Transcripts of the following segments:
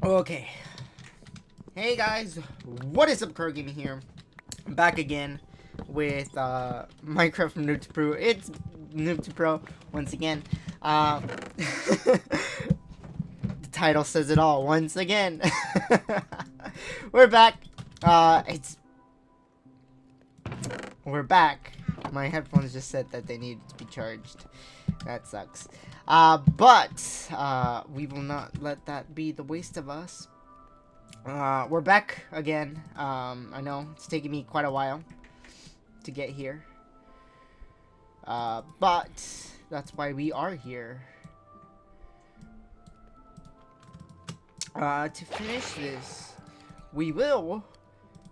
Okay. Hey guys, what is up, Crow Gaming here? I'm back again with Minecraft from Noob to Pro. It's Noob to Pro once again. The title says it all once again. We're back. It's we're back. My headphones just said that they needed to be charged. That sucks. But we will not let that be the waste of us. We're back again. I know it's taken me quite a while to get here. But that's why we are here. To finish this, we will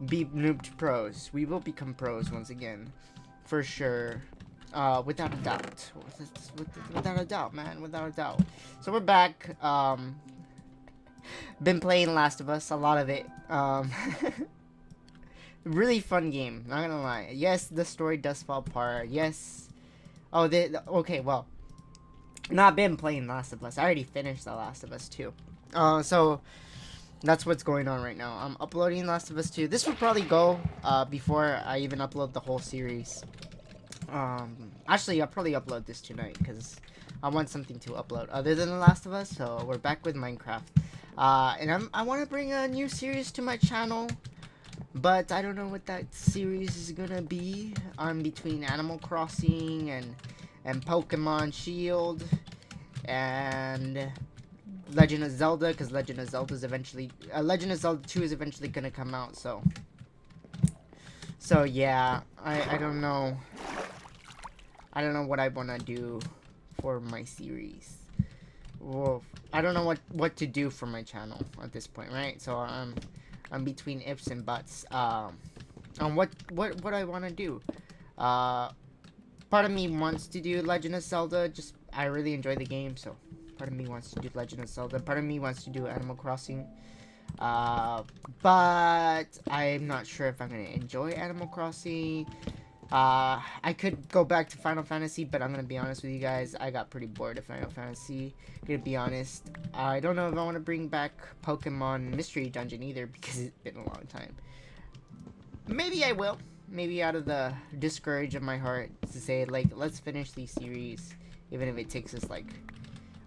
be noob to pros. We will become pros once again. For sure. Without a doubt. Without a doubt, man. Without a doubt. So we're back. Been playing Last of Us, a lot of it. Really fun game, not gonna lie. Yes, the story does fall apart. Yes. Oh, okay, well, not been playing Last of Us. I already finished The Last of Us 2. So that's what's going on right now. I'm uploading Last of Us 2. This will probably go before I even upload the whole series. Actually, I'll probably upload this tonight because I want something to upload other than The Last of Us. So we're back with Minecraft. And I want to bring a new series to my channel, but I don't know what that series is gonna be. I'm between Animal Crossing and Pokemon Shield and Legend of Zelda, because Legend of Zelda is eventually Legend of Zelda 2 is eventually gonna come out. So yeah, I don't know. I don't know what I wanna do for my series. Well, I don't know what to do for my channel at this point, right? So I'm between ifs and buts. On what I want to do. Part of me wants to do Legend of Zelda. Just I really enjoy the game, so part of me wants to do Legend of Zelda. Part of me wants to do Animal Crossing. But I'm not sure if I'm gonna enjoy Animal Crossing. I could go back to Final Fantasy, but I'm gonna be honest with you guys, I got pretty bored of Final Fantasy. Gonna be honest. I don't know if I want to bring back Pokemon Mystery Dungeon either, because it's been a long time. Maybe I will. Maybe out of the discourage of my heart to say, like, let's finish these series, even if it takes us like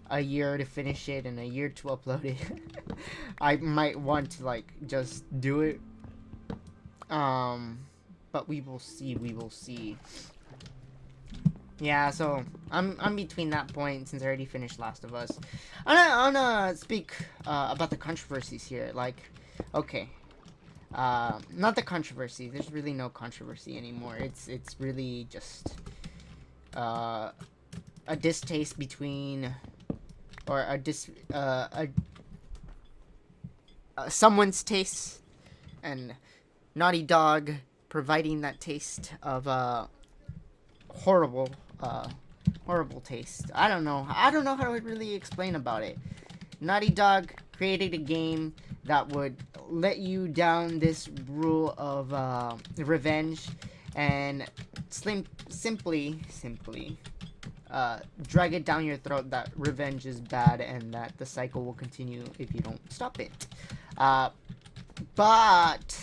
a year to finish it and a year to upload it. I might want to like just do it. But we will see. We will see. Yeah, so I'm between that point since I already finished Last of Us. I wanna speak about the controversies here. Like, okay, not the controversy. There's really no controversy anymore. It's really just a distaste between, or someone's taste and Naughty Dog providing that taste of horrible horrible taste. I don't know how to really explain about it. Naughty Dog created a game that would let you down this rule of revenge and simply drag it down your throat that revenge is bad and that the cycle will continue if you don't stop it. But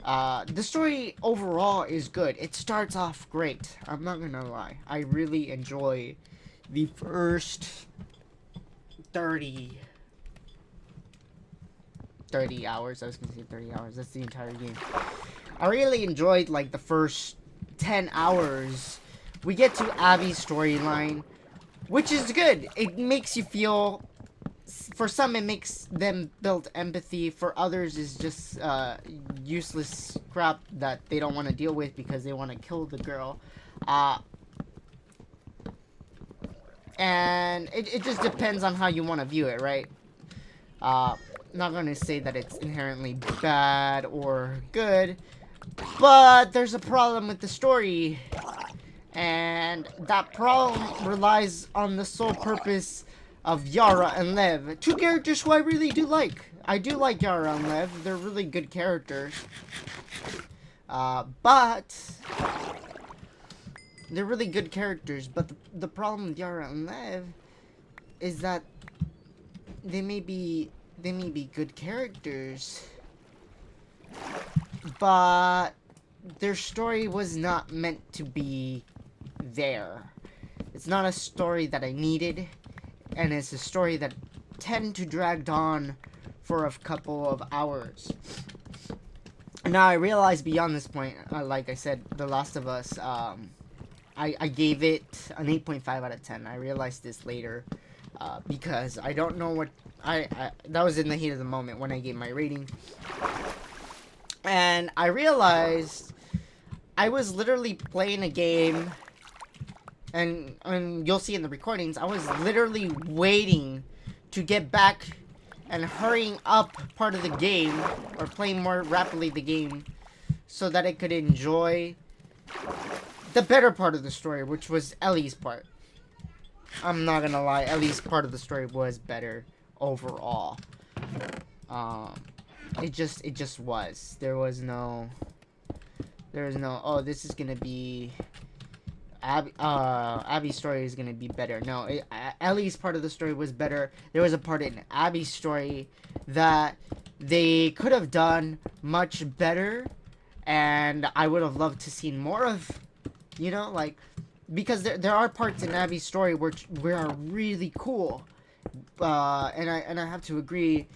the story overall is good. It starts off great. I'm not gonna lie. I really enjoy the first 30 hours. I was gonna say 30 hours. That's the entire game. I really enjoyed like the first 10 hours. We get to Abby's storyline, which is good. It makes you feel, for some it makes them build empathy, for others is just useless crap that they don't want to deal with because they want to kill the girl. And it just depends on how you want to view it, right? Not going to say that it's inherently bad or good, but there's a problem with the story, and that problem relies on the sole purpose of Yara and Lev. Two characters who I really do like. I do like Yara and Lev. They're really good characters. But they're really good characters. But the problem with Yara and Lev is that they may be good characters, but their story was not meant to be there. It's not a story that I needed, and it's a story that tend to drag on for a couple of hours. Now I realize beyond this point, like I said, The Last of Us, I gave it an 8.5 out of 10. I realized this later, because I don't know what, that was in the heat of the moment when I gave my rating. And I realized I was literally playing a game, and you'll see in the recordings, I was literally waiting to get back and hurrying up part of the game, or playing more rapidly the game, so that I could enjoy the better part of the story, which was Ellie's part. I'm not gonna lie, Ellie's part of the story was better overall. It just was. There was no, oh, this is gonna be Abby's story is gonna be better. No, Ellie's part of the story was better. There was a part in Abby's story that they could have done much better, and I would have loved to see more of. You know, like, because there are parts in Abby's story which are really cool, and I have to agree.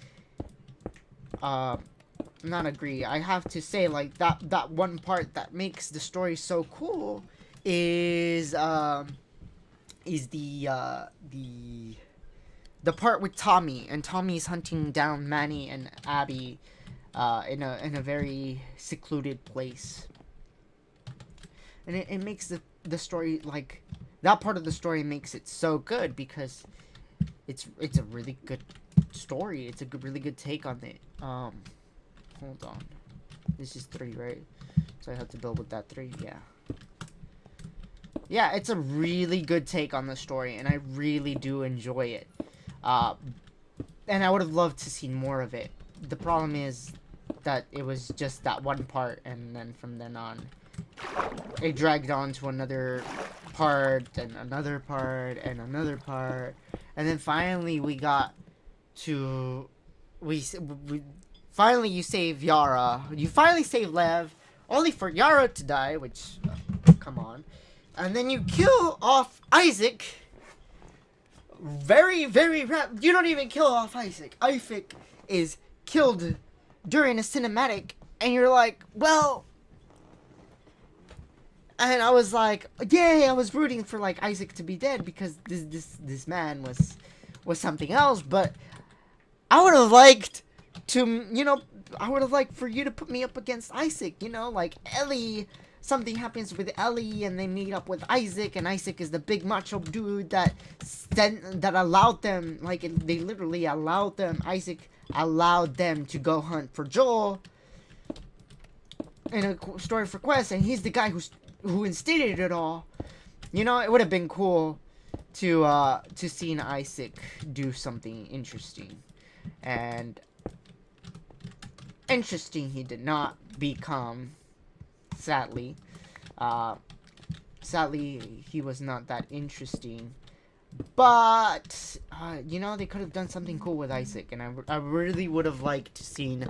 Not agree. I have to say, like, that one part that makes the story so cool is the part with Tommy, and Tommy's hunting down Manny and Abby in a very secluded place. And it makes the story, like, that part of the story makes it so good, because it's a really good story. It's a really good take on it. Hold on. This is 3, right? So I have to build with that 3, yeah. Yeah, it's a really good take on the story, and I really do enjoy it. And I would have loved to see more of it. The problem is that it was just that one part, and then from then on, it dragged on to another part, and another part, and another part, and then finally we got to, finally you save Yara, you finally save Lev, only for Yara to die, which, come on, and then you kill off Isaac, very, very you don't even kill off Isaac. Isaac is killed during a cinematic, and you're like, well. And I was like, yay, I was rooting for, like, Isaac to be dead, because this man was something else, but I would have liked to, you know, I would have liked for you to put me up against Isaac, you know, like, Ellie, something happens with Ellie, and they meet up with Isaac, and Isaac is the big macho dude that allowed them, like, they literally allowed them, Isaac allowed them to go hunt for Joel in a story for Quest, and he's the guy who instigated it all. You know, it would have been cool to see Isaac do something interesting. And interesting he did not become, sadly. Sadly, he was not that interesting. But, you know, they could have done something cool with Isaac. And I really would have liked to seen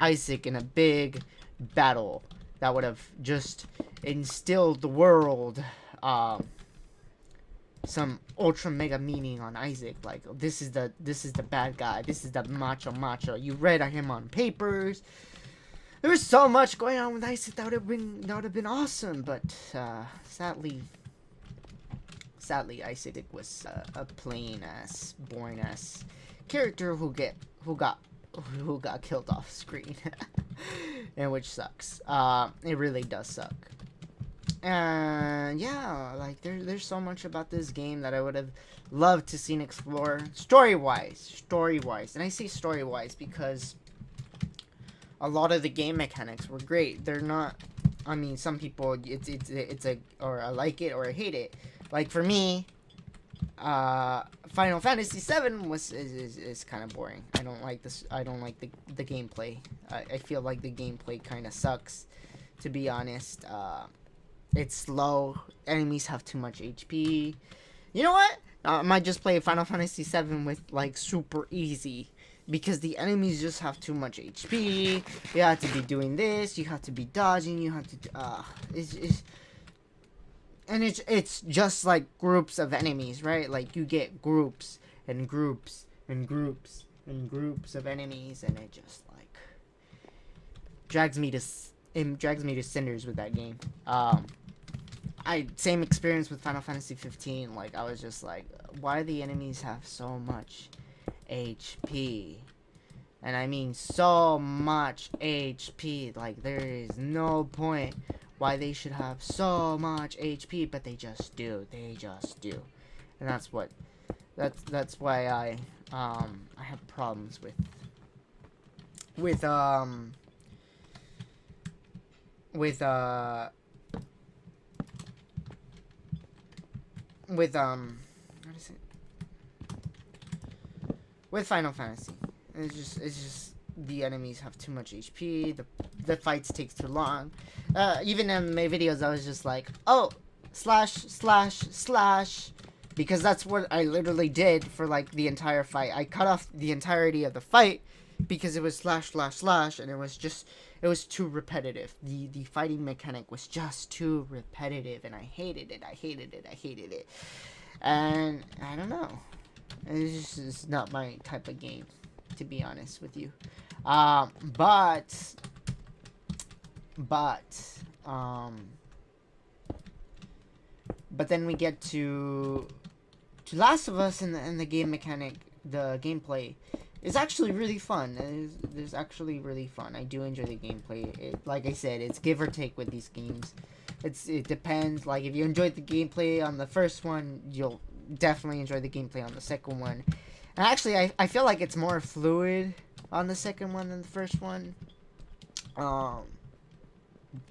Isaac in a big battle that would have just instilled the world some ultra mega meaning on Isaac. Like, this is the bad guy. This is the macho. You read him on papers. There was so much going on with Isaac that would have been awesome. But sadly, Isaac was a plain ass, boring ass character who got killed off screen, and which sucks. It really does suck. And yeah, like there's so much about this game that I would have loved to seen explore story wise, and I say story wise because a lot of the game mechanics were great. They're not. I mean, some people it's a or I like it or I hate it. Like for me, Final Fantasy VII is kind of boring. I don't like this. I don't like the gameplay. I feel like the gameplay kind of sucks, to be honest. It's slow. Enemies have too much HP. You know what? I might just play Final Fantasy VII with like super easy, because the enemies just have too much HP. You have to be doing this. You have to be dodging. You have to. It's just like groups of enemies, right? Like you get groups and groups and groups and groups of enemies, and it just like drags me to cinders with that game. Same experience with Final Fantasy 15. Like I was just like, why do the enemies have so much HP? And I mean so much HP. Like there is no point why they should have so much HP, but they just do. They just do. And that's why I have problems with with what is it? With Final Fantasy. It's just the enemies have too much HP. The fights takes too long. Even in my videos, I was just like, oh, slash slash slash, because that's what I literally did for like the entire fight. I cut off the entirety of the fight because it was slash slash slash, and it was too repetitive. The fighting mechanic was just too repetitive, and I hated it. I hated it. And I don't know. It's not my type of game, to be honest with you. But then we get to Last of Us, and the game mechanic, the gameplay is actually really fun. It's actually really fun. I do enjoy the gameplay. Like I said, it's give or take with these games. It depends. Like if you enjoyed the gameplay on the first one, you'll definitely enjoy the gameplay on the second one. And actually, I feel like it's more fluid on the second one than the first one.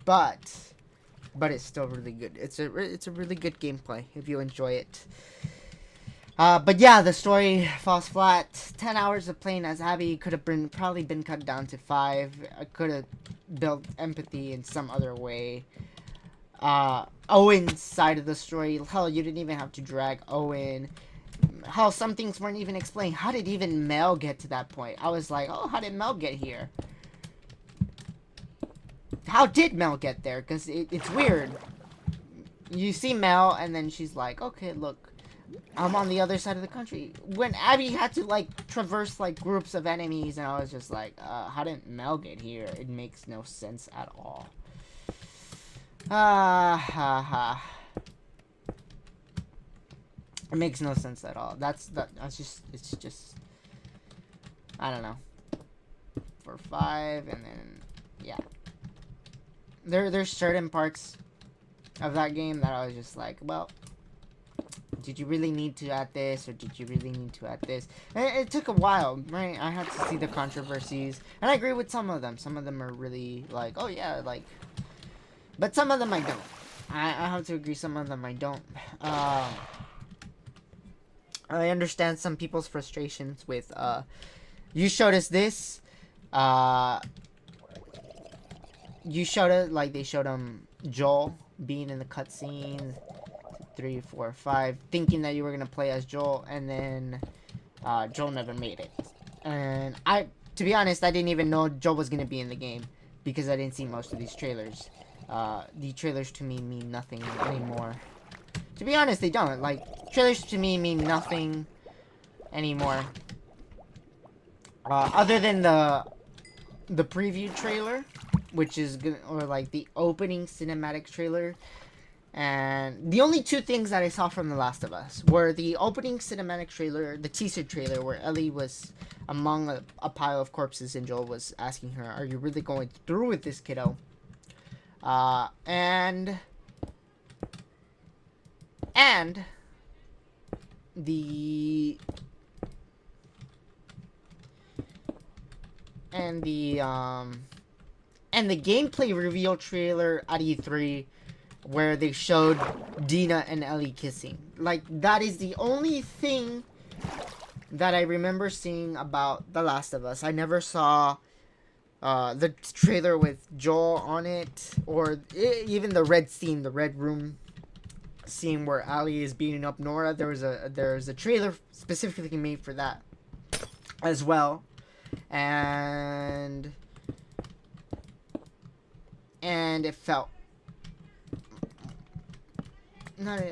But it's still really good. It's a really good gameplay if you enjoy it. But yeah, the story falls flat. 10 hours of playing as Abby could have probably been cut down to 5. I could have built empathy in some other way. Owen's side of the story, hell, you didn't even have to drag Owen. Hell, some things weren't even explained. How did even Mel get to that point? I was like, oh, how did Mel get here? How did Mel get there? Because it's weird. You see Mel, and then she's like, okay, look, I'm on the other side of the country. When Abby had to, like, traverse, like, groups of enemies, and I was just like, how did Mel get here? It makes no sense at all. It makes no sense at all. It's just, I don't know. For 5, and then, yeah. There's certain parts of that game that I was just like, well, did you really need to add this, or did you really need to add this? And it took a while, right? I had to see the controversies, and I agree with some of them. Some of them are really like, oh yeah, like, but some of them I don't. I have to agree, some of them I don't. I understand some people's frustrations with, you showed us this, you showed it, like, they showed Joel being in the cutscene, 3, 4, 5, thinking that you were gonna play as Joel, and then, Joel never made it. And to be honest, I didn't even know Joel was gonna be in the game, because I didn't see most of these trailers. The trailers to me mean nothing anymore. To be honest, they don't. Like, trailers to me mean nothing anymore. Other than the preview trailer, which is good, or like the opening cinematic trailer. And the only two things that I saw from The Last of Us were the opening cinematic trailer, the teaser trailer, where Ellie was among a pile of corpses, and Joel was asking her, "Are you really going through with this, kiddo?" And the gameplay reveal trailer at E3, where they showed Dina and Ellie kissing. Like, that is the only thing that I remember seeing about The Last of Us. I never saw the trailer with Joel on it, or even the red scene, the red room scene where Ali is beating up Nora. There's a trailer specifically made for that as well, and it felt not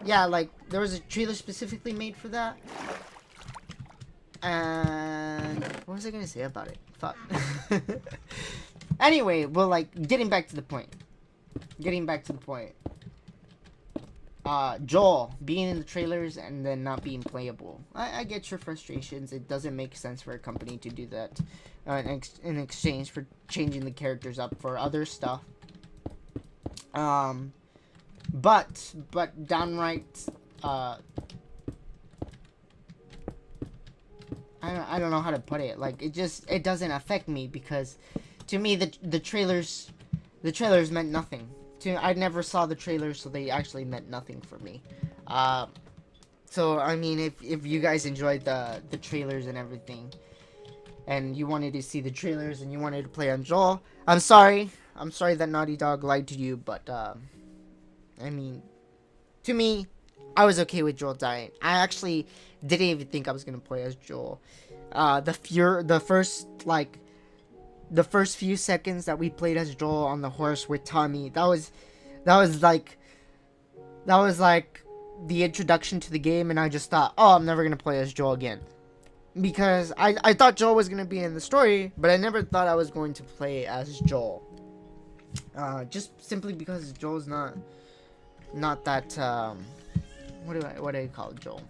yeah, like there was a trailer specifically made for that. And what was I gonna say about it? Fuck. Anyway, well, like getting back to the point. Joel being in the trailers and then not being playable. I get your frustrations. It doesn't make sense for a company to do that in exchange for changing the characters up for other stuff. But downright, I don't know how to put it. Like it doesn't affect me because to me the trailers meant nothing. I never saw the trailers, so they actually meant nothing for me. So I mean, if you guys enjoyed the trailers and everything, and you wanted to see the trailers and you wanted to play on Joel, I'm sorry that Naughty Dog lied to you, but I mean, to me, I was okay with Joel dying. I actually didn't even think I was gonna play as Joel. The first few seconds that we played as Joel on the horse with Tommy, that was like the introduction to the game, and I just thought, oh, I'm never gonna play as Joel again, because I thought Joel was gonna be in the story, but I never thought I was going to play as Joel. Just simply because Joel's not that what do I call Joel?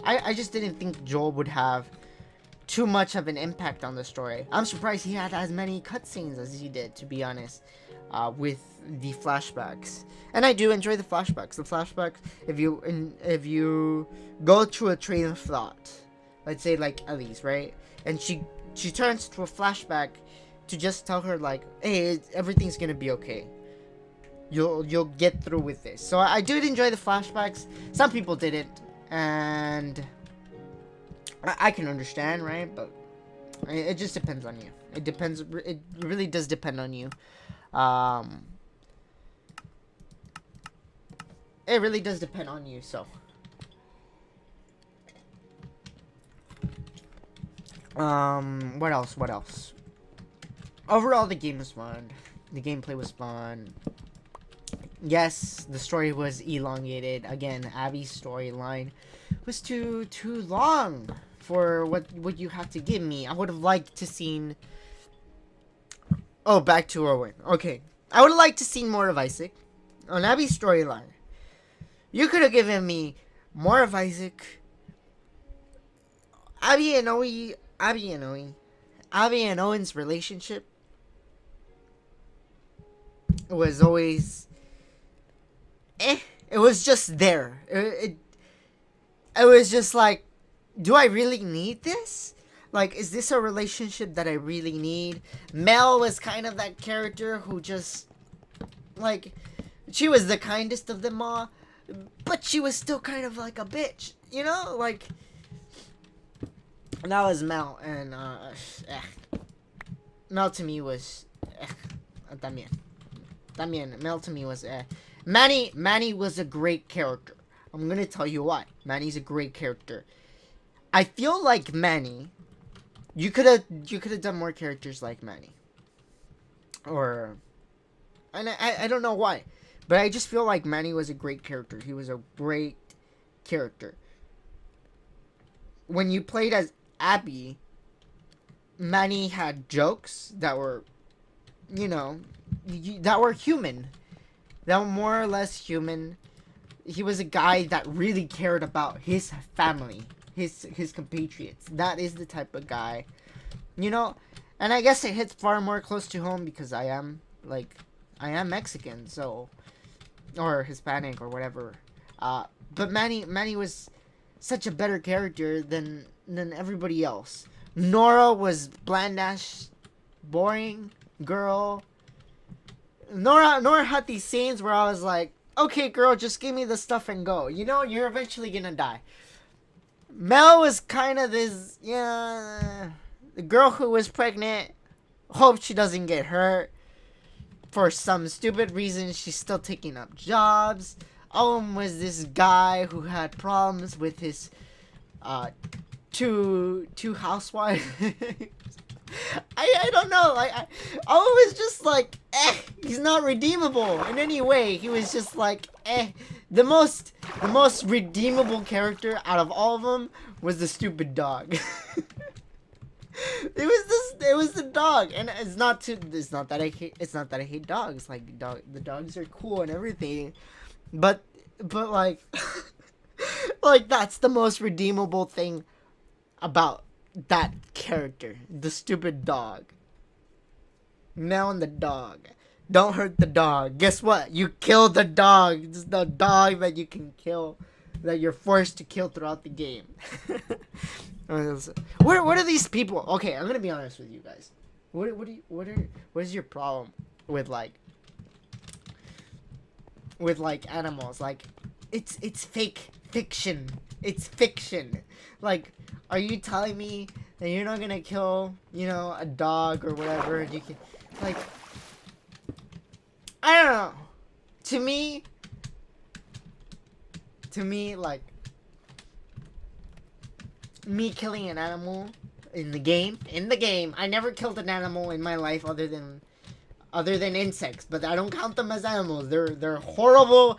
I just didn't think Joel would have too much of an impact on the story. I'm surprised he had as many cutscenes as he did, to be honest, with the flashbacks. And I do enjoy the flashbacks. The flashbacks, if you go through a train of thought, let's say like Ellie's, right? And she turns to a flashback to just tell her like, hey, everything's gonna be okay. You'll get through with this. So I did enjoy the flashbacks. Some people didn't, and I can understand, right? But it just depends on you. It depends. It really does depend on you. It really does depend on you. So, what else? Overall, the game was fun. The gameplay was fun. Yes, the story was elongated. Again, Abby's storyline was too long for what you have to give me. I would have liked to seen. Oh, back to Owen. Okay, I would have liked to seen more of Isaac on Abby's storyline. You could have given me more of Isaac. Abby and Owen's relationship was always. It was just there. It was just like, do I really need this? Like, is this a relationship that I really need? Mel was kind of that character who just, like, she was the kindest of them all, but she was still kind of like a bitch, you know? Like, that was Mel, and, Mel to me was, también, Mel to me was, Manny was a great character. I'm gonna tell you why. Manny's a great character. I feel like Manny, you could have done more characters like Manny. And I don't know why, but I just feel like Manny was a great character. He was a great character. When you played as Abby, Manny had jokes that were, that were human. That were more or less human. He was a guy that really cared about his family, his compatriots. That is the type of guy, and I guess it hits far more close to home because I am Mexican, so, or Hispanic or whatever. But Manny was such a better character than everybody else. Nora was blandash, boring girl. Nora had these scenes where I was like, okay, girl, just give me the stuff and go. You're eventually gonna die. Mel was kind of this, the girl who was pregnant, hope she doesn't get hurt. for some stupid reason, she's still taking up jobs. Owen was this guy who had problems with his two housewives. I don't know. Owen was just like, he's not redeemable in any way. He was just like, The most redeemable character out of all of them was the stupid dog. It was the dog, and it's not that I hate dogs. Like the dogs are cool and everything, but like like that's the most redeemable thing about that character, the stupid dog. Now on the dog. Don't hurt the dog. Guess what? You killed the dog. It's the dog that you can kill, that you're forced to kill throughout the game. What are these people? Okay, I'm gonna be honest with you guys. What is your problem with animals? Like, it's fiction. It's fiction. Like, are you telling me that you're not gonna kill, a dog or whatever? You can, like, I don't know. To me, like, me killing an animal in the game, I never killed an animal in my life other than insects, but I don't count them as animals. They're horrible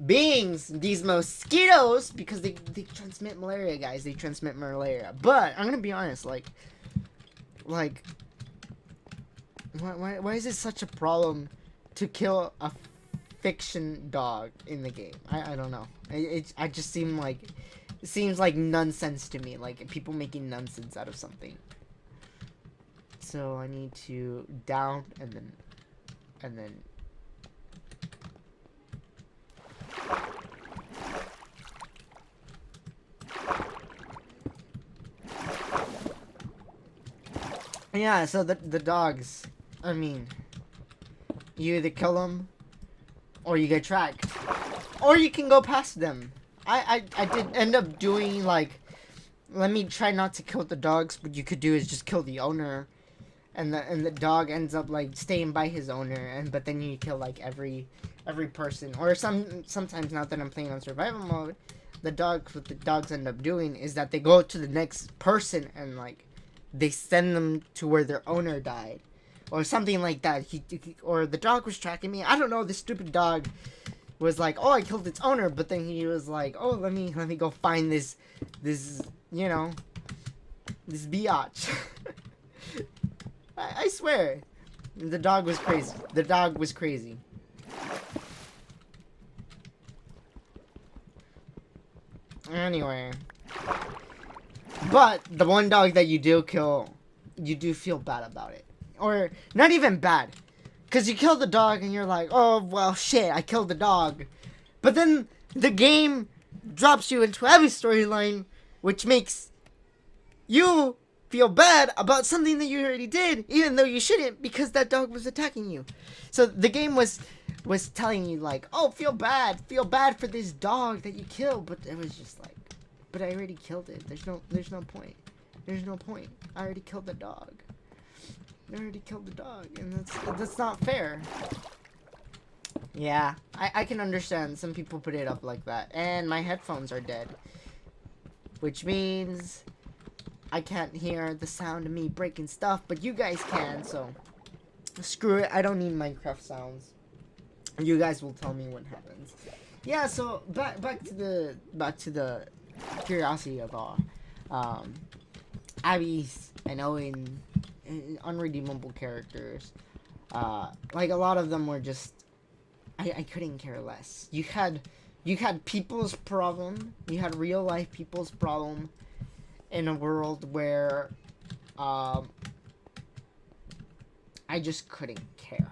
beings, these mosquitoes, because they transmit malaria, guys. They transmit malaria. But I'm gonna be honest, like, why is it such a problem to kill a fiction dog in the game? I don't know. I just it seems like nonsense to me, like people making nonsense out of something. So I need to down and then yeah, so the dogs, I mean, you either kill them or you get tracked, or you can go past them. I did end up doing, like, let me try not to kill the dogs. What you could do is just kill the owner, and the dog ends up, like, staying by his owner, but then you kill, like, every person. Or sometimes, now that I'm playing on survival mode, what the dogs end up doing is that they go to the next person and, like, they send them to where their owner died, or something like that. Or the dog was tracking me. I don't know. This stupid dog was like, oh, I killed its owner, but then he was like, oh, let me go find this this biatch. I swear, the dog was crazy. The dog was crazy. Anyway, but the one dog that you do kill, you do feel bad about it, or not even bad. Because you kill the dog and you're like, oh, well, shit, I killed the dog. But then the game drops you into every storyline, which makes you feel bad about something that you already did, even though you shouldn't, because that dog was attacking you. So the game was telling you, like, oh, feel bad for this dog that you killed. But it was just like, but I already killed it. There's no point. There's no point. I already killed the dog. And that's not fair. Yeah, I can understand some people put it up like that. And my headphones are dead, which means I can't hear the sound of me breaking stuff, but you guys can, so screw it. I don't need Minecraft sounds. You guys will tell me what happens. Yeah, so back to the curiosity of all. Abby's and Owen, unredeemable characters. Like, a lot of them were just, I couldn't care less. You had people's problem. You had real life people's problem in a world where I just couldn't care.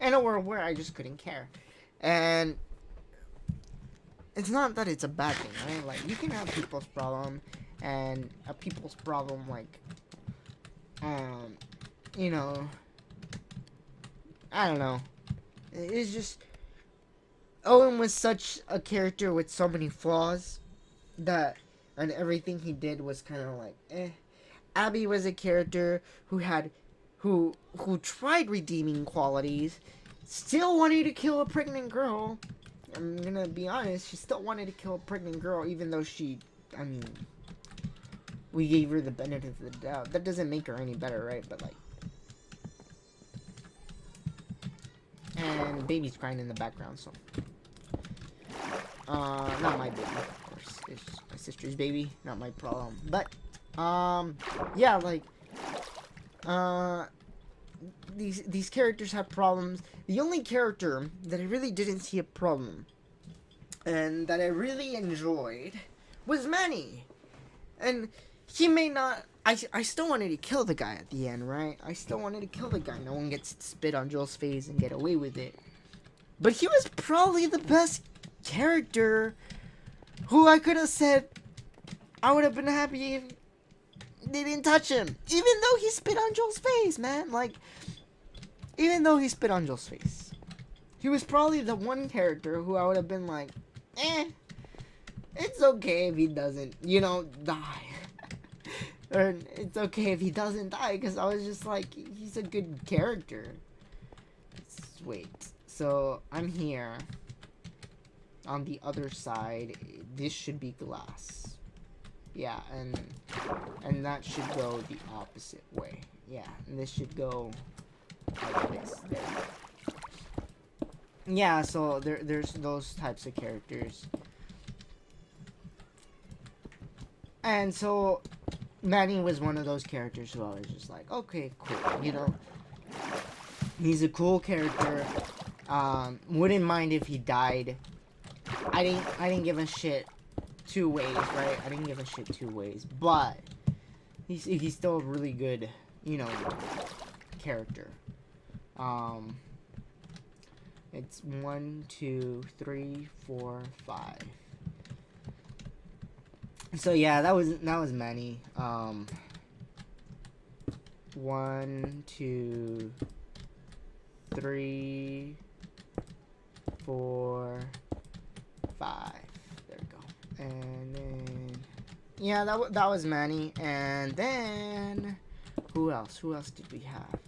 In a world where I just couldn't care. And it's not that it's a bad thing, right? Like, you can have people's problem, and a people's problem, like, you know, I don't know. It's just, Owen was such a character with so many flaws that, and everything he did was kind of like, eh. Abby was a character who who tried redeeming qualities, still wanted to kill a pregnant girl. I'm gonna be honest, she still wanted to kill a pregnant girl, even though I mean, we gave her the benefit of the doubt. That doesn't make her any better, right? But like, and baby's crying in the background, so not my baby, of course. It's my sister's baby, not my problem. But yeah, like, these characters have problems. The only character that I really didn't see a problem and that I really enjoyed was Manny. And he may not. I still wanted to kill the guy at the end, right? I still wanted to kill the guy. No one gets to spit on Joel's face and get away with it. But he was probably the best character who I could have said I would have been happy if they didn't touch him. Even though he spit on Joel's face, man. Like, even though he spit on Joel's face. He was probably the one character who I would have been like, it's okay if he doesn't, die. Or it's okay if he doesn't die, because I was just like, he's a good character. Wait, so I'm here. On the other side, this should be glass. Yeah, and that should go the opposite way. Yeah, and this should go like this. There. Yeah, so there's those types of characters. And so Manny was one of those characters who I was just like, okay, cool, He's a cool character. Wouldn't mind if he died. I didn't give a shit two ways, right? I didn't give a shit two ways, but he's still a really good, character. It's 1, 2, 3, 4, 5. So yeah, that was Manny. 1, 2, 3, 4, 5. There we go. And then yeah, that was Manny. And then who else? Who else did we have?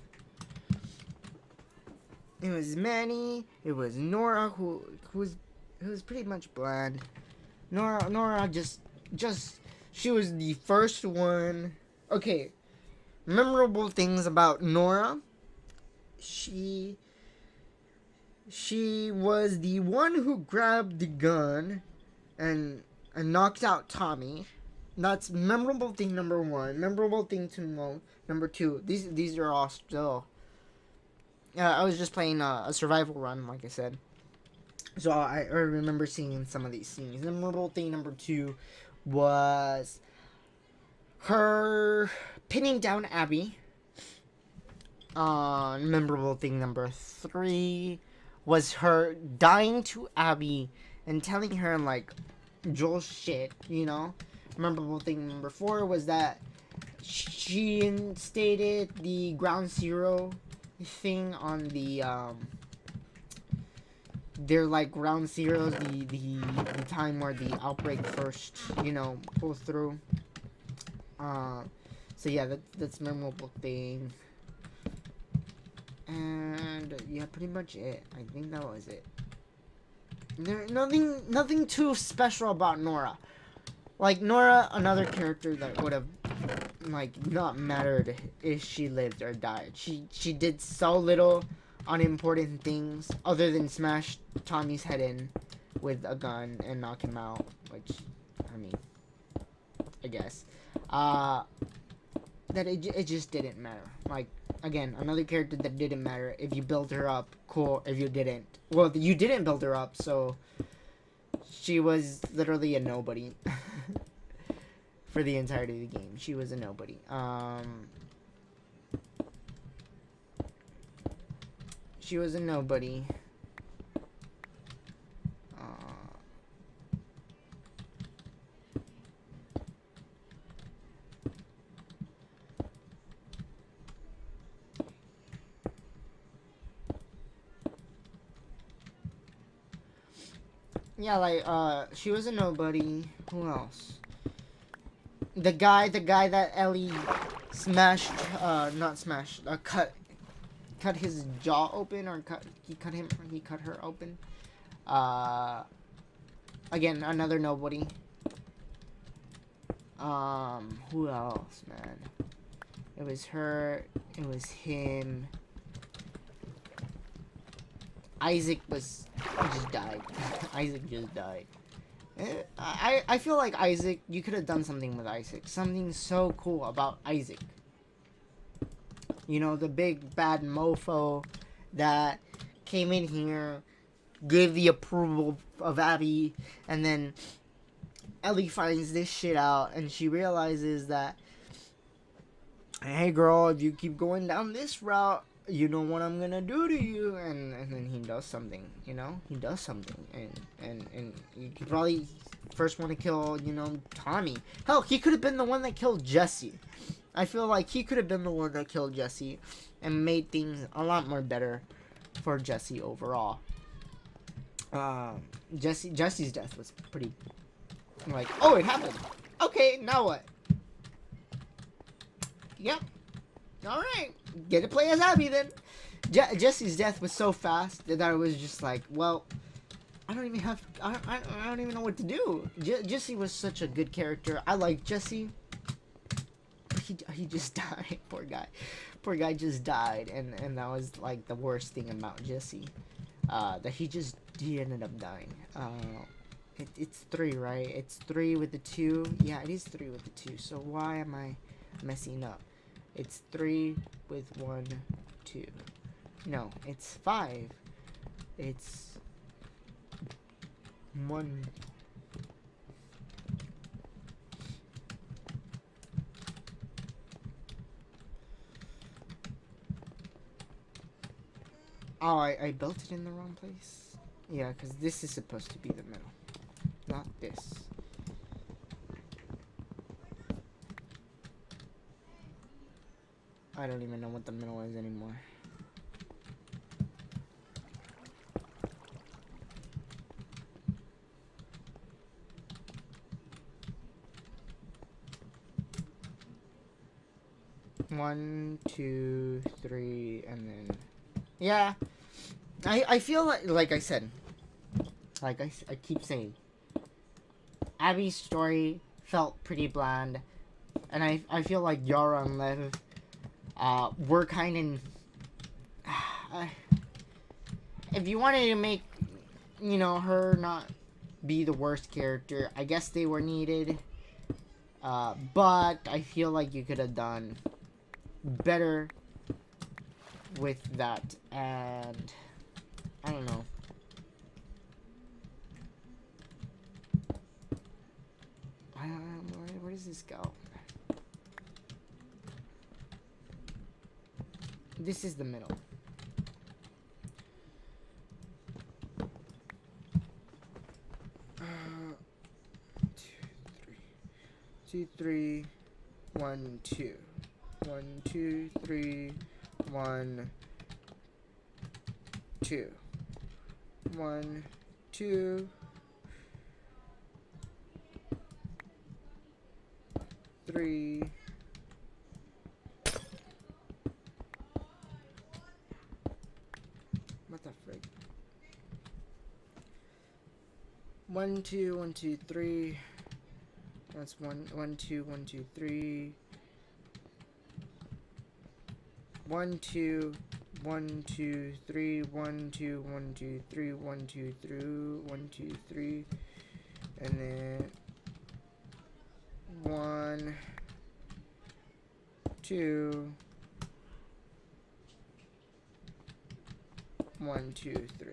It was Manny. It was Nora, who was pretty much bland. Nora just she was the first one. Okay, memorable things about Nora. She was the one who grabbed the gun and knocked out Tommy. That's memorable thing number one. Memorable thing to know number two. These are all still. I was just playing a survival run, like I said. So I remember seeing some of these scenes. Memorable thing number two was her pinning down Abby. Memorable thing number three was her dying to Abby and telling her, like, Joel's shit, Memorable thing number four was that she instated the ground zero thing on the, they're like ground zeros, the time where the outbreak first, pulls through. So yeah, that's memorable thing. And yeah, pretty much it. I think that was it. There nothing too special about Nora. Like, Nora, another character that would have, like, not mattered if she lived or died. She did so little unimportant things other than smash Tommy's head in with a gun and knock him out, which, I mean, I guess. That it just didn't matter. Like, again, another character that didn't matter. If you build her up, cool. If you didn't, well, you didn't build her up, so she was literally a nobody for the entirety of the game. She was a nobody. She was a nobody. Yeah, like, she was a nobody. Who else? The guy that Ellie smashed, not smashed, cut his jaw open, or he cut her open. Again, another nobody. Who else, man? It was her, it was him. Isaac just died. Isaac just died. I feel like Isaac, you could have done something with Isaac. Something so cool about Isaac. You know, the big bad mofo that came in here, gave the approval of Abby, and then Ellie finds this shit out, and she realizes that, hey girl, if you keep going down this route, you know what I'm gonna do to you. And then he does something, you know? He does something, and you could probably first want to kill, you know, Tommy. Hell, he could have been the one that killed Jesse. I feel like he could have been the one that killed Jesse and made things a lot more better for Jesse overall. Jesse's death was pretty, like, oh, it happened. Okay, now what? Yep. Alright. Get to play as Abby then. Jesse's death was so fast that I was just like, well, I don't even know what to do. Jesse was such a good character. I like Jesse. He just died. Poor guy. Poor guy just died, and that was like the worst thing about Jesse. That he ended up dying. It's 3, right? It's 3 with the 2. Yeah, it is 3 with the 2. So why am I messing up? It's 3 with 1, 2. No, it's 5. It's 1. Oh, I built it in the wrong place. Yeah, because this is supposed to be the middle, not this. I don't even know what the middle is anymore. One, 2, 3, and then... Yeah. I feel like I said... Like I keep saying... Abby's story felt pretty bland. And I feel like Yara and Lev... were kind of... if you wanted to make... You know, her not be the worst character, I guess they were needed. But I feel like you could have done... better with that, and I don't know. Where does this go? This is the middle. Two, three, 1, 2. 1, 2, 3, 1, 2. 1, 2, 3. What the frick? 1, 2, 1, 2, 3. That's 1, 1, 2, 1, 2, 3. 1, 2, 1, 2, 3, 1, 2, 1, 2, 3, 1, 2, 3, 1, 2, 3, and then 1, 2, 1, 2, 3.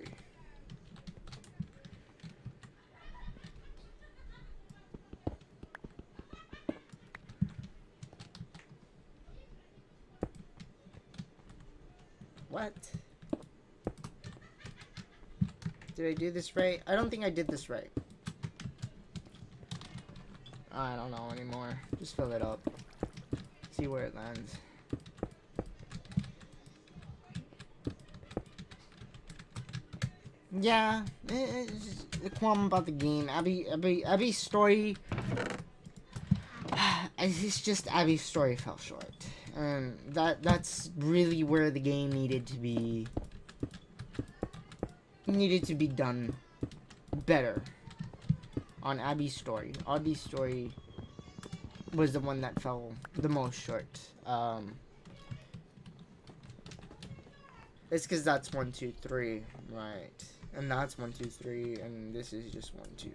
What? Did I do this right? I don't think I did this right. I don't know anymore. Just fill it up. See where it lands. Yeah, it's just the qualm about the game. Abby's story. it's just Abby's story fell short, and that's really where the game needed to be done better on Abby's story. Abby's story was the one that fell the most short. It's because that's 1, 2, 3, right? And that's 1, 2, 3, and this is just 1, 2.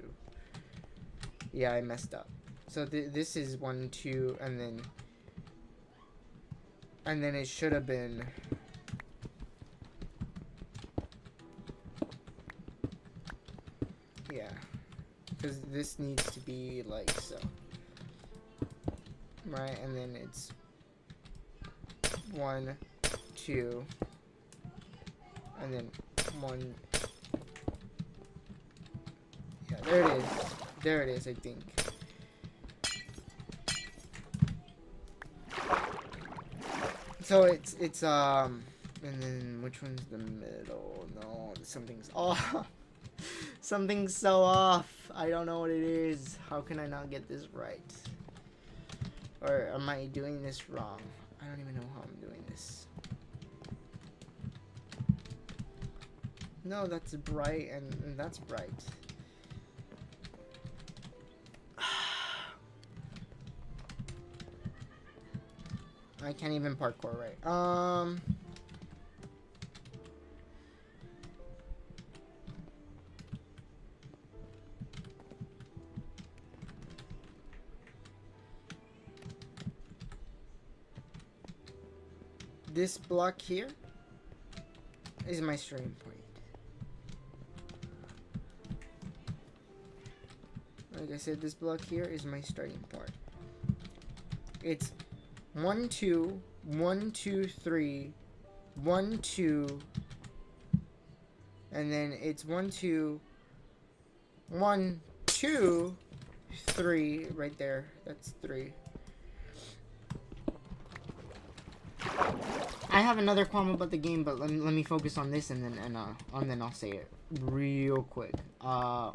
Yeah, I messed up. So this is 1, 2, and then it should have been. Yeah, because this needs to be like so, right? And then it's 1, 2, and then 1. Yeah, there it is. There it is, I think. So it's and then which one's the middle? No, something's off. Something's so off. I don't know what it is. How can I not get this right? Or am I doing this wrong? I don't even know how I'm doing this. No, that's bright and that's bright. I can't even parkour right. This block here is my starting point. Like I said, this block here is my starting point. It's 1, 2, 1, 2, 3, 1, 2, and then it's 1, 2, 1, 2, 3 right there. That's 3. I have another qualm about the game, but let me focus on this and then I'll say it real quick. Or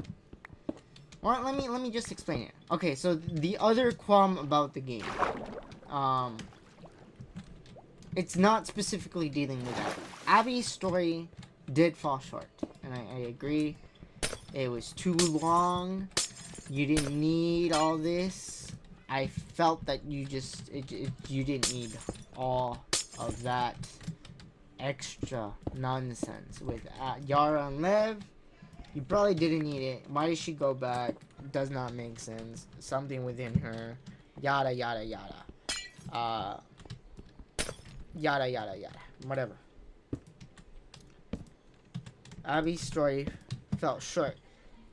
let me just explain it. Okay, so the other qualm about the game, it's not specifically dealing with Abby. Abby's story did fall short, and I agree. It was too long. You didn't need all this. I felt that you didn't need all of that extra nonsense with Yara and Lev. You probably didn't need it. Why did she go back? Does not make sense. Something within her. Yada yada yada. Yada yada yada. Whatever. Abby's story fell short.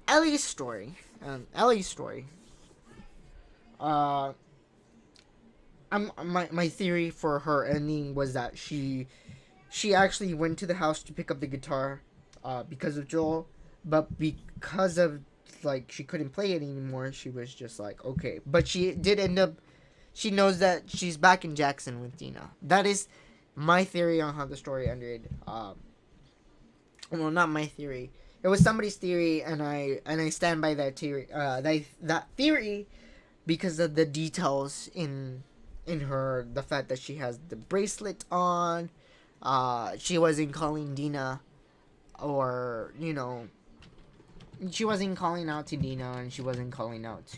Ellie's story. My theory for her ending was that she actually went to the house to pick up the guitar because of Joel, but because of like she couldn't play it anymore, she was just like, okay. But she did end up, she knows that she's back in Jackson with Dina. That is my theory on how the story ended. Well, not my theory. It was somebody's theory, and I stand by that theory. That theory because of the details in her, the fact that she has the bracelet on, she wasn't calling Dina, or she wasn't calling out to Dina, and she wasn't calling out to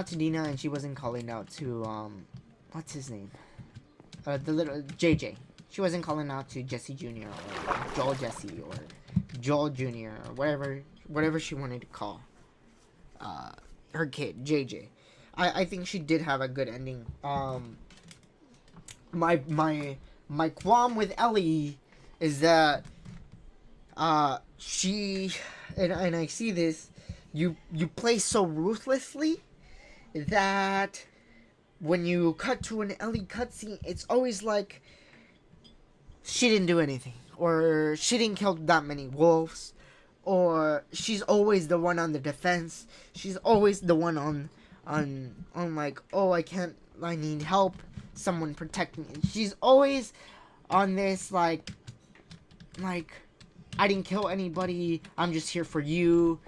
Dina, and she wasn't calling out to what's his name, the little JJ. She wasn't calling out to Jesse Jr. or Joel Jesse or Joel Jr. or whatever she wanted to call her kid, JJ. I think she did have a good ending. My qualm with Ellie is that she and I see this, you play so ruthlessly that when you cut to an Ellie cutscene, it's always like she didn't do anything, or she didn't kill that many wolves, or she's always the one on the defense. She's always the one on like, oh, I need help, someone protect me. She's always on this like I didn't kill anybody, I'm just here for you.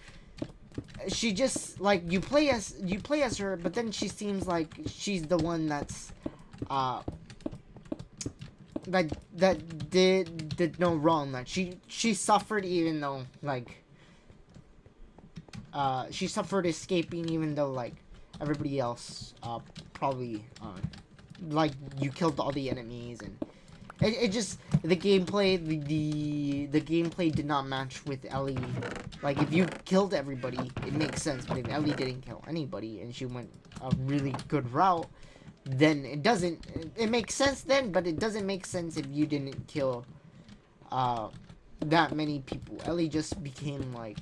she just like you play as her, but then she seems like she's the one that's uh that did no wrong. That she suffered even though like she suffered escaping even though like everybody else probably like you killed all the enemies and it just the gameplay the gameplay did not match with Ellie. Like if you killed everybody it makes sense, but if Ellie didn't kill anybody and she went a really good route, then it doesn't it makes sense then, but it doesn't make sense if you didn't kill uh that many people. Ellie just became like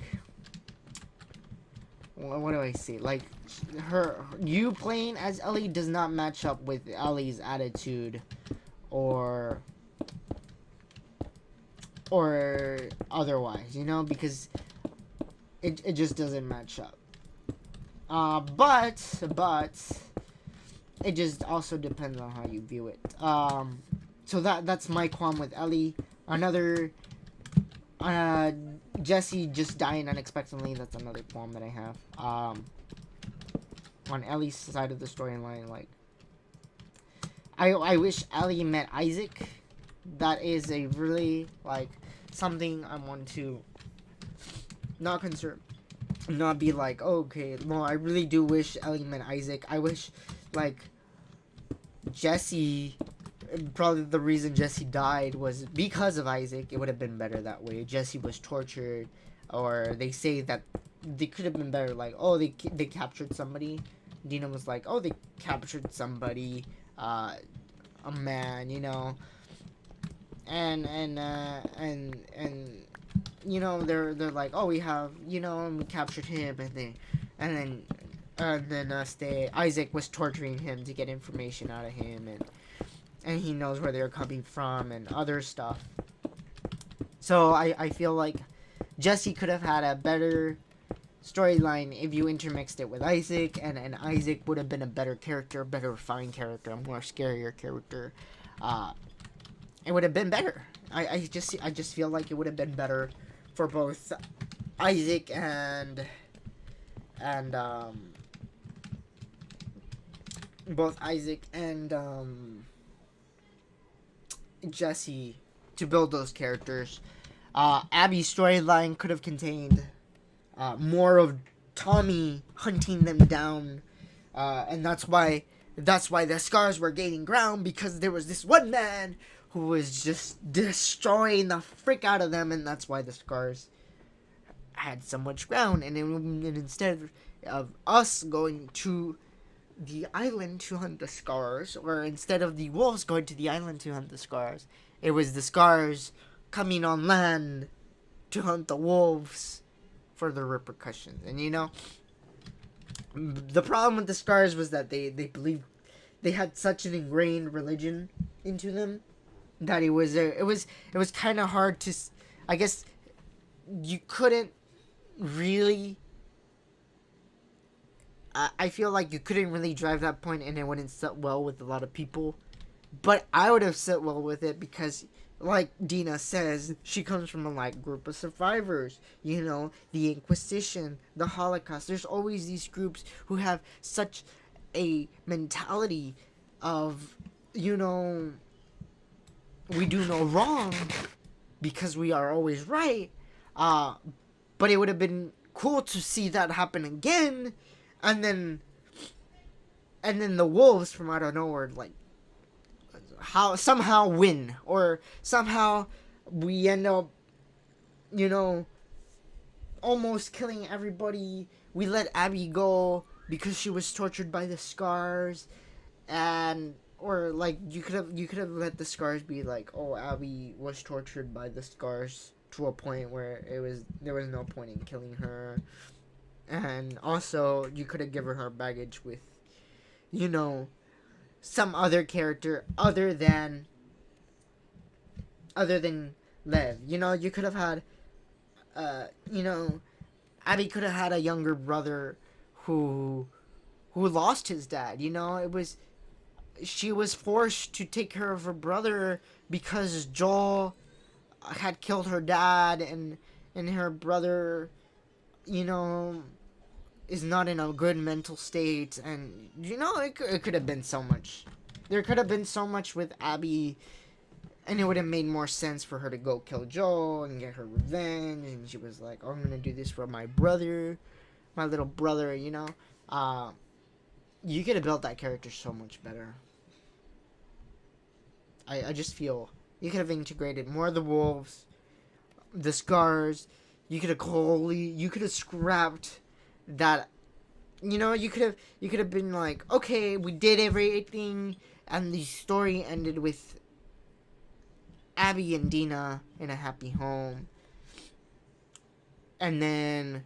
what do I say? Like you playing as Ellie does not match up with Ellie's attitude or otherwise, you know, because it just doesn't match up. But it just also depends on how you view it. So that's my qualm with Ellie. Another Jesse just dying unexpectedly. That's another qualm that I have. On Ellie's side of the storyline, like I wish Ellie met Isaac. That is a really like something I want to not concern, not be like, oh, okay, well, I really do wish Ellie met Isaac. I wish like Jesse, probably the reason Jesse died was because of Isaac. It would have been better that way. Jesse was tortured, or they say that they could have been better. Like, oh, they captured somebody. Dina was like, oh, they captured somebody, a man, you know, and you know they're like, oh, we have, you know, and we captured him, and then Isaac was torturing him to get information out of him, and he knows where they're coming from and other stuff. So I feel like Jesse could have had a better storyline if you intermixed it with Isaac, and Isaac would have been a better character, better refined character, a more scarier character. It would have been better. I just feel like it would have been better for both Isaac and both Isaac and Jesse to build those characters. Abby's storyline could have contained more of Tommy hunting them down, and that's why the scars were gaining ground, because there was this one man who was just destroying the frick out of them, and that's why the scars had so much ground. And instead of us going to the island to hunt the scars, or instead of the wolves going to the island to hunt the scars, it was the scars coming on land to hunt the wolves for the repercussions. And you know, the problem with the scars was that they believed they had such an ingrained religion into them that it was kind of hard to, I guess you couldn't really, I feel like you couldn't really drive that point and it wouldn't sit well with a lot of people. But I would have sit well with it because, like Dina says, she comes from a like group of survivors. You know, the Inquisition, the Holocaust. There's always these groups who have such a mentality of, you know, we do no wrong because we are always right. But it would have been cool to see that happen again, and then the wolves from out of nowhere, like, somehow win, or somehow we end up, you know, almost killing everybody. We let Abby go because she was tortured by the scars, and or like you could have let the scars be like, oh, Abby was tortured by the scars to a point where there was no point in killing her. And also you could have given her baggage with, you know, some other character other than Lev. You know, you could have had you know, Abby could have had a younger brother who lost his dad. You know, she was forced to take care of her brother because Joel had killed her dad, and her brother, you know, is not in a good mental state, and it could have been so much. There could have been so much with Abby, and it would have made more sense for her to go kill Joel and get her revenge. And she was like, "Oh, I'm gonna do this for my brother, my little brother." You could have built that character so much better. I just feel you could have integrated more of the wolves, the scars. You could have scrapped that. You could have been like, okay, we did everything, and the story ended with Abby and Dina in a happy home, and then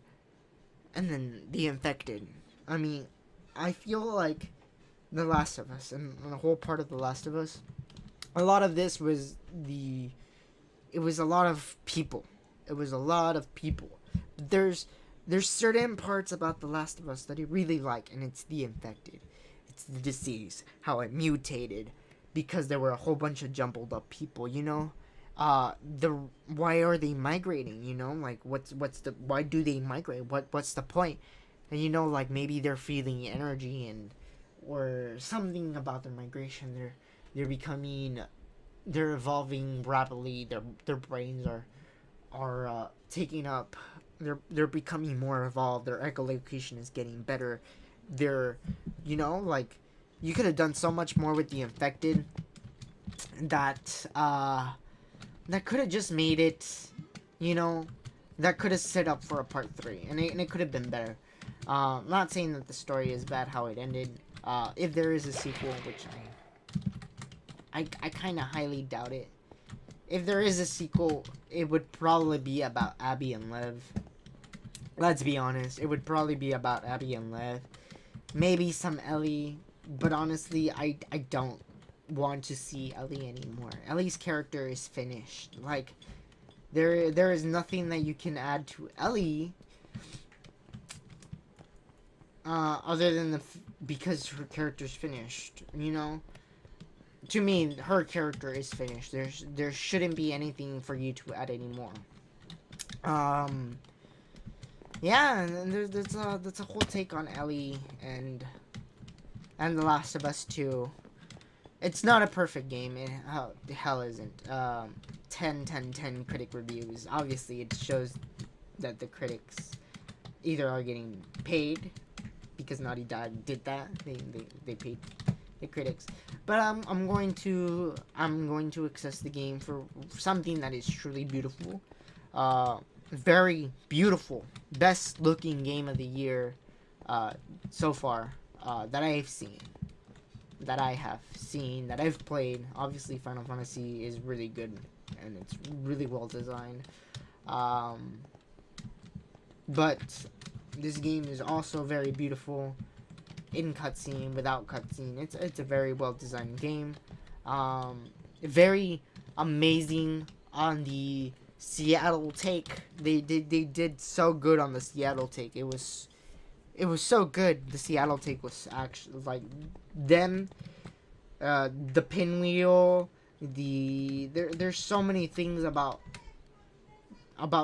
the infected. I mean, I feel like The Last of Us and the whole part of The Last of Us. A lot of this was it was a lot of people. It was a lot of people. There's certain parts about The Last of Us that I really like, and it's the infected. It's the disease, how it mutated, because there were a whole bunch of jumbled up people. The why are they migrating? Like what's the why do they migrate? What's the point? And like maybe they're feeling energy and or something about their migration. They're evolving rapidly. Their brains are taking up. They're becoming more evolved. Their echolocation is getting better. They're, like, you could have done so much more with the infected. That could have just made it, that could have set up for a part 3, and it could have been better. Not saying that the story is bad how it ended. If there is a sequel, which I kind of highly doubt it. If there is a sequel, it would probably be about Abby and Lev. Let's be honest. It would probably be about Abby and Lev. Maybe some Ellie. But honestly, I don't want to see Ellie anymore. Ellie's character is finished. Like, there is nothing that you can add to Ellie. Other than because her character's finished. To me, her character is finished. There shouldn't be anything for you to add anymore. Yeah, and that's a whole take on Ellie and The Last of Us 2. It's not a perfect game. The hell isn't. 10 critic reviews. Obviously, it shows that the critics either are getting paid because Naughty Dog did that. They paid the critics. But I'm going to access the game for something that is truly beautiful. Very beautiful, best looking game of the year so far that I have seen. That I've played. Obviously, Final Fantasy is really good and it's really well designed. But this game is also very beautiful in cutscene, without cutscene. It's a very well designed game. Very amazing on the Seattle take. They did so good on the Seattle take. It was so good. The Seattle take was actually like them, the pinwheel. There's so many things about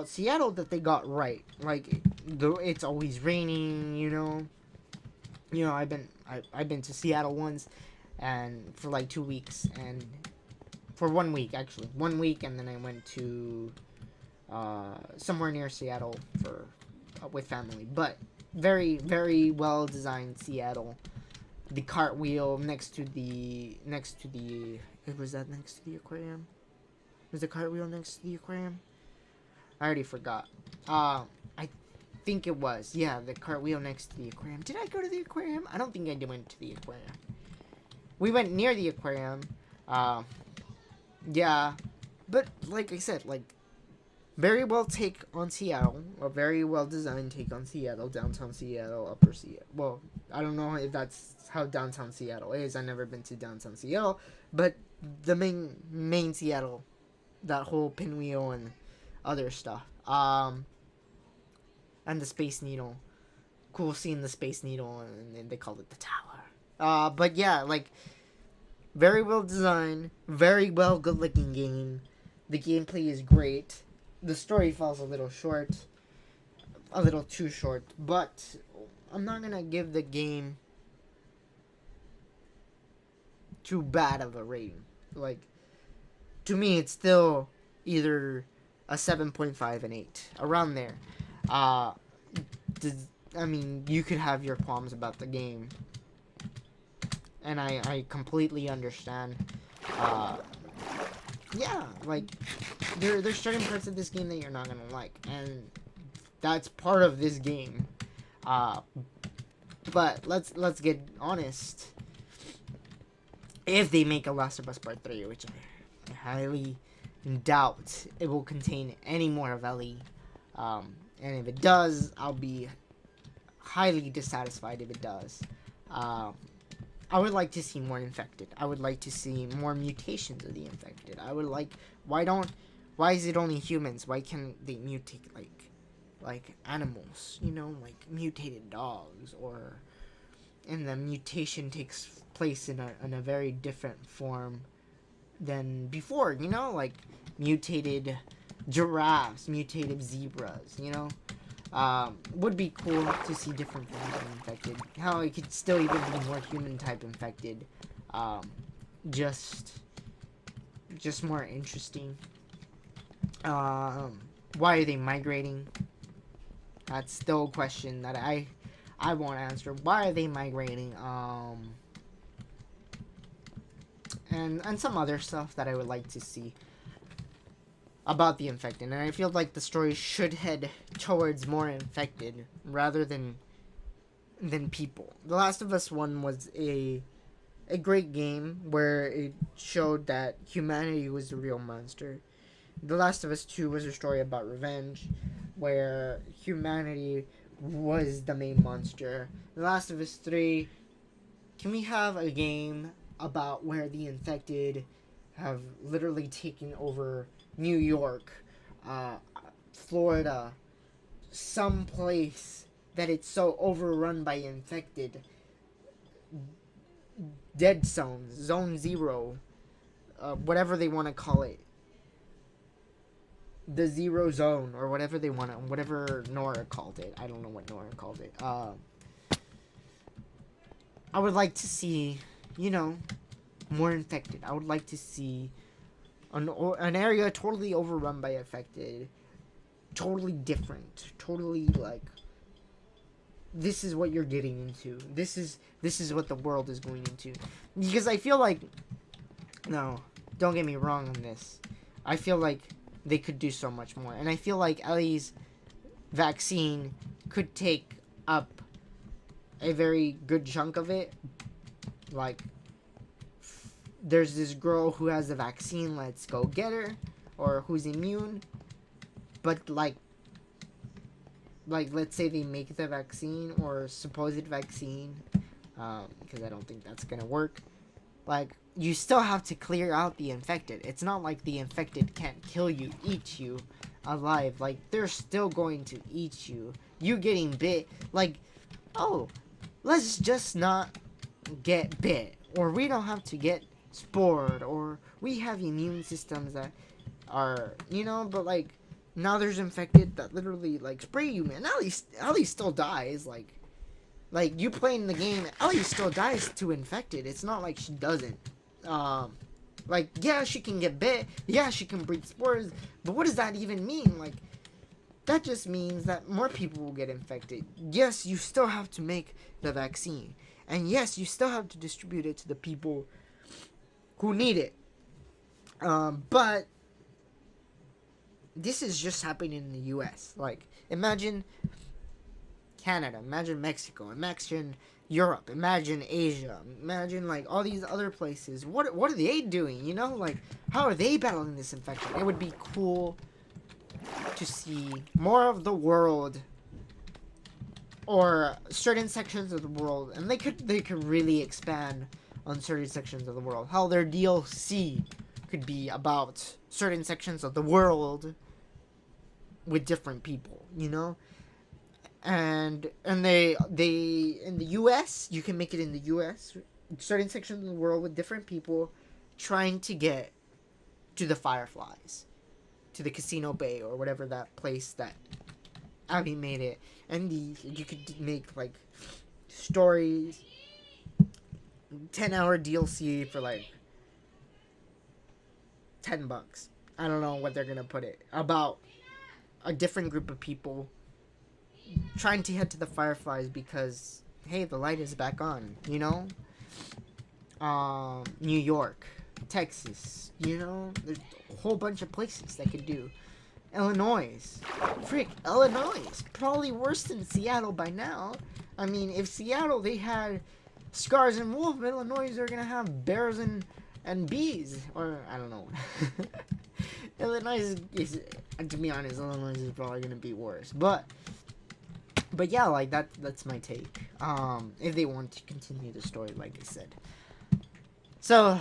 Seattle that they got right. Like it's always raining. I've been to Seattle once, and for like 2 weeks, and for 1 week actually, 1 week, and then I went to somewhere near Seattle for with family. But very very well designed Seattle. The cartwheel next to the was that next to the aquarium? Was the cartwheel next to the aquarium? I already forgot. I think it was. Yeah, the cartwheel next to the aquarium. Did I go to the aquarium? I don't think I went to the aquarium. We went near the aquarium. Yeah. But like I said, like very well take on Seattle. A very well designed take on Seattle. Downtown Seattle, upper Seattle. Well, I don't know if that's how downtown Seattle is. I've never been to downtown Seattle. But the main Seattle. That whole pinwheel and other stuff. And the Space Needle. Cool seeing the Space Needle, and they called it the tower. But yeah, like, very well designed, very well good looking game. The gameplay is great. The story falls a little short. A little too short. But I'm not gonna give the game too bad of a rating. Like, to me, it's still either a 7.5 and 8, around there. Uh, I mean, you could have your qualms about the game, and I completely understand. Uh, yeah, like, there's certain parts of this game that you're not gonna like, and that's part of this game. Uh, but let's get honest. If they make a Last of Us Part 3, which I highly doubt it will contain any more of Ellie, and if it does, I'll be highly dissatisfied if it does. Um, I would like to see more infected. I would like to see more mutations of the infected. I would like, why is it only humans? Why can't they mutate like animals? You know, like mutated dogs, or and the mutation takes place in a very different form than before. You know, like mutated giraffes, mutated zebras. You know, would be cool to see different forms of infected. How it could still even be more human type infected. Um, just more interesting. Why are they migrating? That's still a question that I won't answer. Why are they migrating? And some other stuff that I would like to see about the infected. And I feel like the story should head towards more infected rather than people. The Last of Us 1 was a great game where it showed that humanity was the real monster. The Last of Us 2 was a story about revenge where humanity was the main monster. The Last of Us 3, can we have a game about where the infected have literally taken over New York, Florida, some place that it's so overrun by infected, dead zones, zone zero, whatever they want to call it, the zero zone, or whatever they want to, whatever Nora called it. I don't know what Nora called it. I would like to see, you know, more infected. I would like to see an area totally overrun by infected, totally different, totally like, this is what you're getting into. This is what the world is going into. Because I feel like, no, don't get me wrong on this. I feel like they could do so much more. And I feel like Ellie's vaccine could take up a very good chunk of it. Like, there's this girl who has the vaccine, let's go get her. Or who's immune. But, like, let's say they make the vaccine, or supposed vaccine, because I don't think that's gonna work. Like, you still have to clear out the infected. It's not like the infected can't kill you, eat you alive. Like, they're still going to eat you. You getting bit, like, oh, let's just not get bit, or we don't have to get spored, or we have immune systems that are, you know, but like, now there's infected that literally like spray you, man. Ellie still dies. Like you playing the game, Ellie still dies to infected. It's not like she doesn't. Like, yeah, she can get bit. Yeah, she can breed spores. But what does that even mean? Like, that just means that more people will get infected. Yes, you still have to make the vaccine, and yes, you still have to distribute it to the people who need it. But this is just happening in the U.S. Like, imagine Canada, imagine Mexico, imagine Europe, imagine Asia, imagine like all these other places. What are they doing? You know, like, how are they battling this infection? It would be cool to see more of the world, or certain sections of the world, and they could really expand on certain sections of the world. How their DLC could be about certain sections of the world with different people, you know? And they in the US, you can make it in the US, certain sections of the world with different people trying to get to the Fireflies, to the Casino Bay, or whatever that place that Abby made it. And you could make like stories, 10-hour DLC for like $10. I don't know what they're gonna put it about a different group of people trying to head to the Fireflies because hey, the light is back on. You know, New York, Texas. You know, there's a whole bunch of places they could do. Illinois, frick, Illinois is probably worse than Seattle by now. I mean, if Seattle they had Scars and Wolf, Illinois are gonna have bears and bees, or I don't know. Illinois is, to be honest, Illinois is probably gonna be worse, but yeah, like that's my take. If they want to continue the story, like I said. So,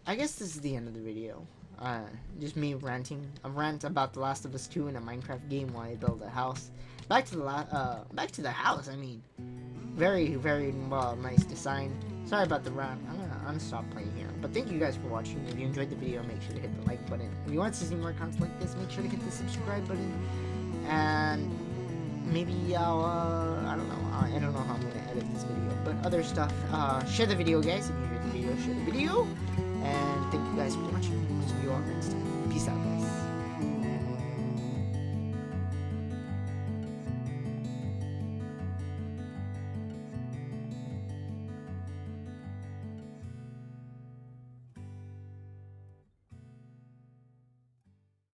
I guess this is the end of the video. Just me ranting. A rant about The Last of Us 2 in a Minecraft game while I build a house. Back to the house. I mean, very nice design. Sorry about the rant. I'm gonna unstop playing here. But thank you guys for watching. If you enjoyed the video, make sure to hit the like button. If you want to see more content like this, make sure to hit the subscribe button. And maybe I'll I don't know. I don't know how I'm gonna edit this video, but other stuff. Share the video, guys. If you enjoyed the video, share the video. And thank you guys for watching.